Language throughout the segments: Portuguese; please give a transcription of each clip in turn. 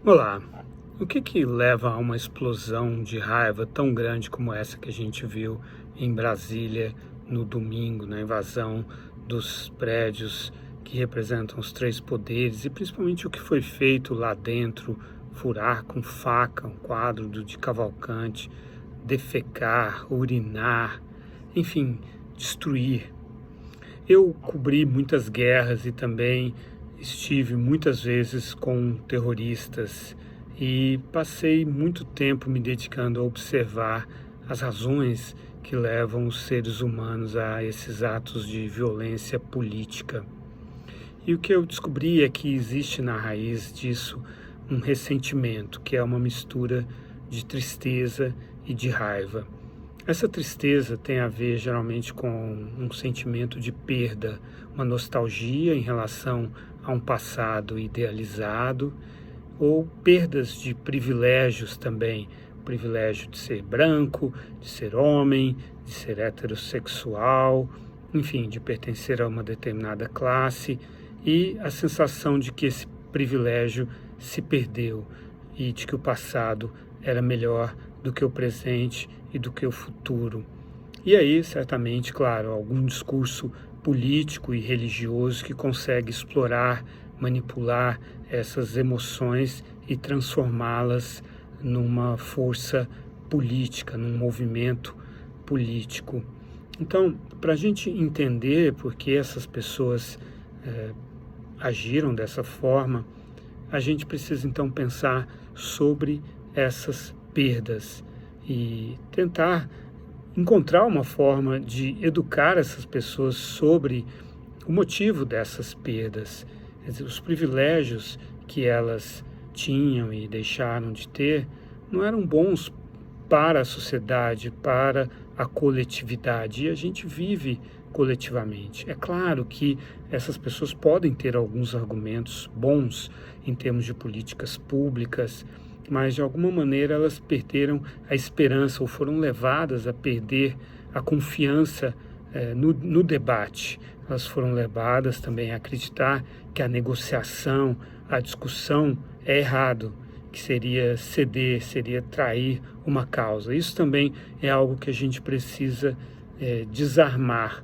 Olá, o que leva a uma explosão de raiva tão grande como essa que a gente viu em Brasília no domingo, na invasão dos prédios que representam os três poderes e principalmente o que foi feito lá dentro, furar com faca um quadro de Cavalcante, defecar, urinar, enfim, destruir. Eu cobri muitas guerras e também estive muitas vezes com terroristas e passei muito tempo me dedicando a observar as razões que levam os seres humanos a esses atos de violência política. E o que eu descobri é que existe na raiz disso um ressentimento, que é uma mistura de tristeza e de raiva. Essa tristeza tem a ver geralmente com um sentimento de perda, uma nostalgia em relação a um passado idealizado, ou perdas de privilégios também, o privilégio de ser branco, de ser homem, de ser heterossexual, enfim, de pertencer a uma determinada classe, e a sensação de que esse privilégio se perdeu e de que o passado era melhor do que o presente e do que o futuro. E aí, certamente, claro, algum discurso político e religioso que consegue explorar, manipular essas emoções e transformá-las numa força política, num movimento político. Então, para a gente entender por que essas pessoas agiram dessa forma, a gente precisa então pensar sobre essas perdas e tentar encontrar uma forma de educar essas pessoas sobre o motivo dessas perdas, quer dizer, os privilégios que elas tinham e deixaram de ter não eram bons para a sociedade, para a coletividade, e a gente vive coletivamente. É claro que essas pessoas podem ter alguns argumentos bons em termos de políticas públicas, mas de alguma maneira elas perderam a esperança ou foram levadas a perder a confiança no debate. Elas foram levadas também a acreditar que a negociação, a discussão é errado, que seria ceder, seria trair uma causa. Isso também é algo que a gente precisa desarmar.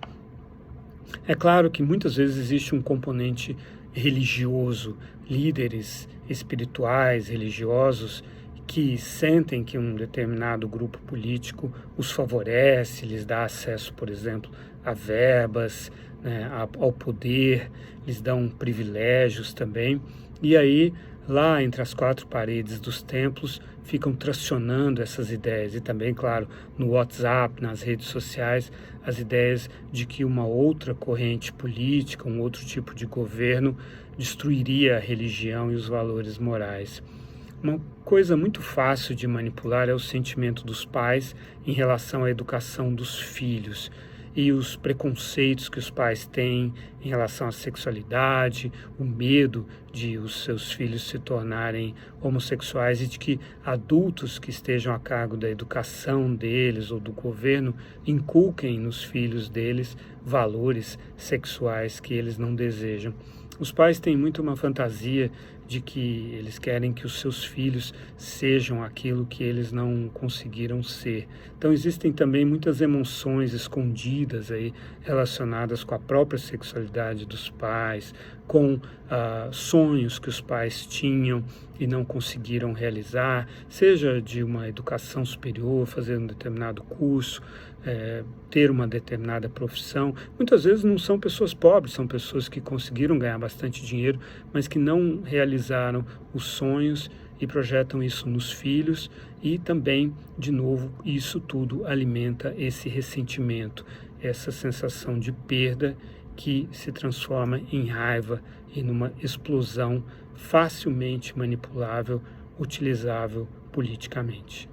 É claro que muitas vezes existe um componente religioso, líderes espirituais, religiosos, que sentem que um determinado grupo político os favorece, lhes dá acesso, por exemplo, a verbas, né, ao poder, lhes dão privilégios também, e aí lá entre as quatro paredes dos templos ficam tracionando essas ideias e também, claro, no WhatsApp, nas redes sociais, as ideias de que uma outra corrente política, um outro tipo de governo destruiria a religião e os valores morais. Uma coisa muito fácil de manipular é o sentimento dos pais em relação à educação dos filhos e os preconceitos que os pais têm em relação à sexualidade, o medo de os seus filhos se tornarem homossexuais e de que adultos que estejam a cargo da educação deles ou do governo inculquem nos filhos deles valores sexuais que eles não desejam. Os pais têm muito uma fantasia de que eles querem que os seus filhos sejam aquilo que eles não conseguiram ser. Então existem também muitas emoções escondidas aí relacionadas com a própria sexualidade dos pais, com sonhos que os pais tinham e não conseguiram realizar, seja de uma educação superior, fazer um determinado curso, ter uma determinada profissão. Muitas vezes não são pessoas pobres, são pessoas que conseguiram ganhar bastante dinheiro, mas que não realizaram os sonhos e projetam isso nos filhos e também, de novo, isso tudo alimenta esse ressentimento, essa sensação de perda que se transforma em raiva e numa explosão facilmente manipulável, utilizável politicamente.